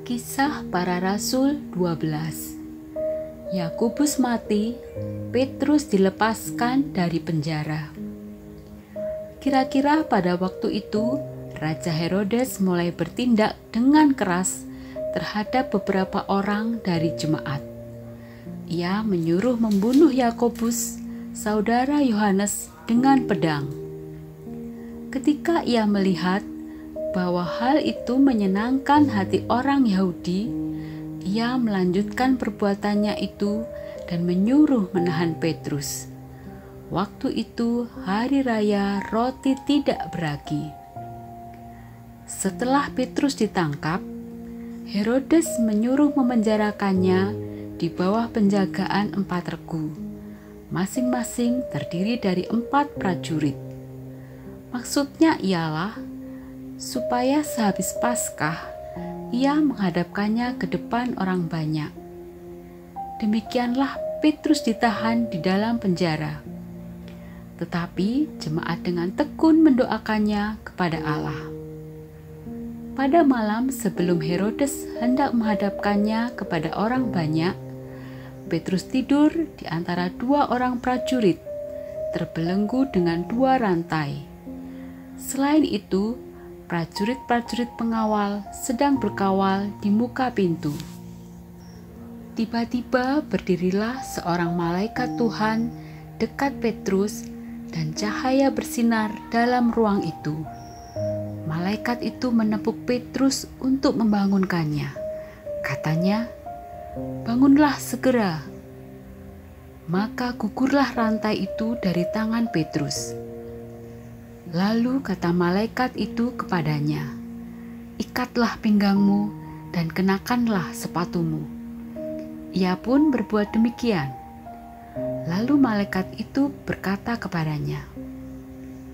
Kisah Para Rasul 12. Yakobus mati, Petrus dilepaskan dari penjara. Kira-kira pada waktu itu, Raja Herodes mulai bertindak dengan keras terhadap beberapa orang dari jemaat. Ia menyuruh membunuh Yakobus, saudara Yohanes, dengan pedang. Ketika ia melihat bahwa hal itu menyenangkan hati orang Yahudi, ia melanjutkan perbuatannya itu dan menyuruh menahan Petrus. Waktu itu hari raya roti tidak beragi. Setelah Petrus ditangkap, Herodes menyuruh memenjarakannya di bawah penjagaan 4 regu, masing-masing terdiri dari 4 prajurit. Maksudnya ialah supaya sehabis Paskah ia menghadapkannya ke depan orang banyak. Demikianlah Petrus ditahan di dalam penjara. Tetapi jemaat dengan tekun mendoakannya kepada Allah. Pada malam sebelum Herodes hendak menghadapkannya kepada orang banyak, Petrus tidur di antara 2 orang prajurit, terbelenggu dengan 2 rantai. Selain itu, prajurit-prajurit pengawal sedang berkawal di muka pintu. Tiba-tiba berdirilah seorang malaikat Tuhan dekat Petrus dan cahaya bersinar dalam ruang itu. Malaikat itu menepuk Petrus untuk membangunkannya. Katanya, "Bangunlah segera." Maka gugurlah rantai itu dari tangan Petrus. Lalu kata malaikat itu kepadanya, "Ikatlah pinggangmu dan kenakanlah sepatumu." Ia pun berbuat demikian. Lalu malaikat itu berkata kepadanya,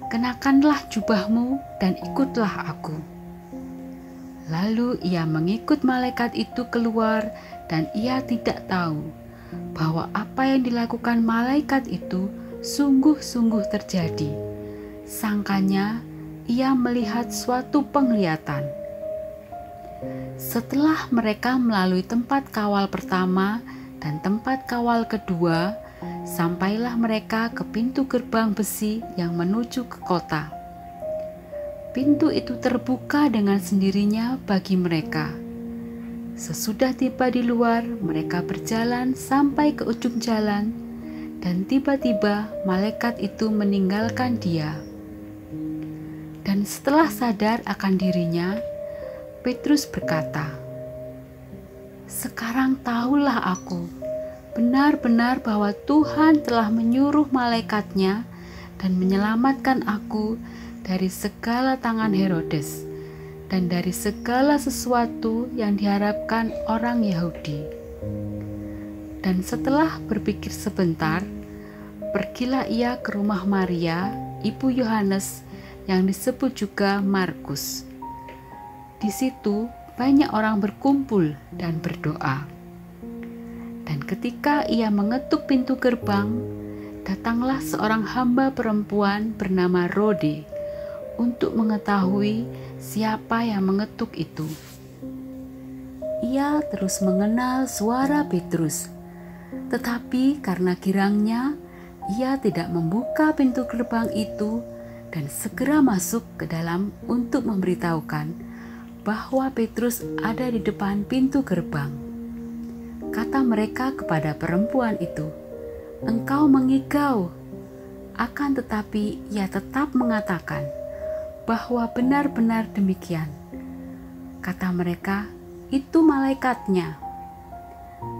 "Kenakanlah jubahmu dan ikutlah aku." Lalu ia mengikut malaikat itu keluar dan ia tidak tahu bahwa apa yang dilakukan malaikat itu sungguh-sungguh terjadi. Sangkanya ia melihat suatu penglihatan. Setelah mereka melalui tempat kawal pertama dan tempat kawal kedua, sampailah mereka ke pintu gerbang besi yang menuju ke kota. Pintu itu terbuka dengan sendirinya bagi mereka. Sesudah tiba di luar, mereka berjalan sampai ke ujung jalan, dan tiba-tiba malaikat itu meninggalkan dia. Dan setelah sadar akan dirinya, Petrus berkata, "Sekarang tahulah aku benar-benar bahwa Tuhan telah menyuruh malaikatnya dan menyelamatkan aku dari segala tangan Herodes dan dari segala sesuatu yang diharapkan orang Yahudi." Dan setelah berpikir sebentar, pergilah ia ke rumah Maria, ibu Yohanes, yang disebut juga Markus. Di situ banyak orang berkumpul dan berdoa. Dan ketika ia mengetuk pintu gerbang, datanglah seorang hamba perempuan bernama Rode untuk mengetahui siapa yang mengetuk itu. Ia terus mengenal suara Petrus, tetapi karena girangnya, ia tidak membuka pintu gerbang itu dan segera masuk ke dalam untuk memberitahukan bahwa Petrus ada di depan pintu gerbang. Kata mereka kepada perempuan itu, "Engkau mengigau." Akan tetapi ia tetap mengatakan bahwa benar-benar demikian. Kata mereka, "Itu malaikatnya."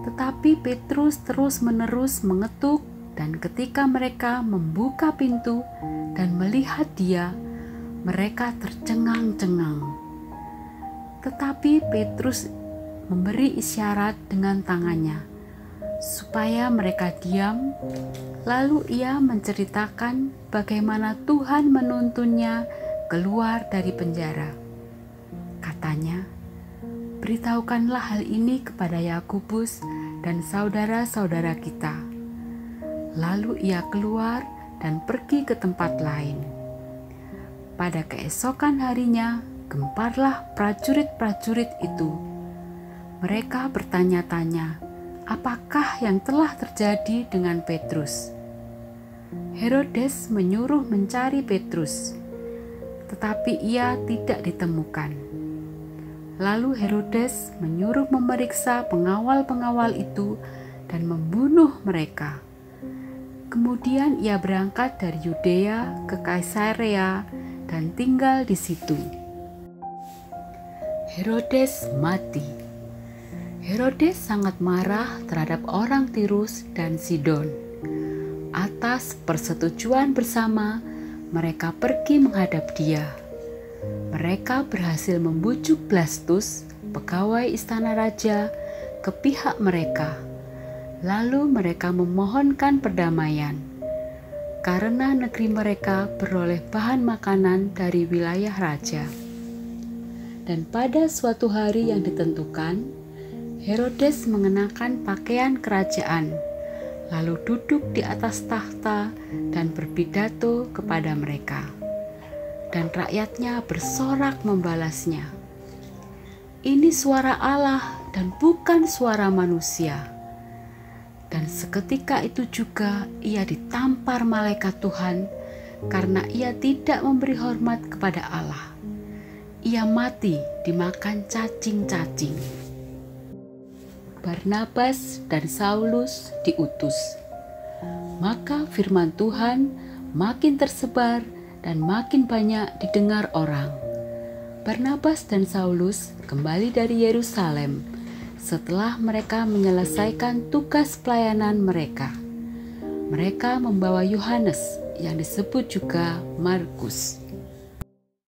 Tetapi Petrus terus-menerus mengetuk, dan ketika mereka membuka pintu dan melihat dia, mereka tercengang-cengang. Tetapi Petrus memberi isyarat dengan tangannya supaya mereka diam. Lalu ia menceritakan bagaimana Tuhan menuntunnya keluar dari penjara. Katanya, "Beritahukanlah hal ini kepada Yakobus dan saudara-saudara kita." Lalu ia keluar dan pergi ke tempat lain. Pada keesokan harinya, gemparlah prajurit-prajurit itu. Mereka bertanya-tanya, apakah yang telah terjadi dengan Petrus? Herodes menyuruh mencari Petrus, tetapi ia tidak ditemukan. Lalu Herodes menyuruh memeriksa pengawal-pengawal itu dan membunuh mereka. Kemudian ia berangkat dari Yudea ke Kaisarea dan tinggal di situ. Herodes mati. Herodes sangat marah terhadap orang Tirus dan Sidon. Atas persetujuan bersama, mereka pergi menghadap dia. Mereka berhasil membujuk Blastus, pegawai istana raja, ke pihak mereka. Lalu mereka memohonkan perdamaian, karena negeri mereka beroleh bahan makanan dari wilayah raja. Dan pada suatu hari yang ditentukan, Herodes mengenakan pakaian kerajaan, lalu duduk di atas tahta dan berpidato kepada mereka. Dan rakyatnya bersorak membalasnya, "Ini suara Allah dan bukan suara manusia." Dan seketika itu juga ia ditampar malaikat Tuhan karena ia tidak memberi hormat kepada Allah. Ia mati dimakan cacing-cacing. Barnabas dan Saulus diutus. Maka firman Tuhan makin tersebar dan makin banyak didengar orang. Barnabas dan Saulus kembali dari Yerusalem setelah mereka menyelesaikan tugas pelayanan mereka. Mereka membawa Yohanes yang disebut juga Markus.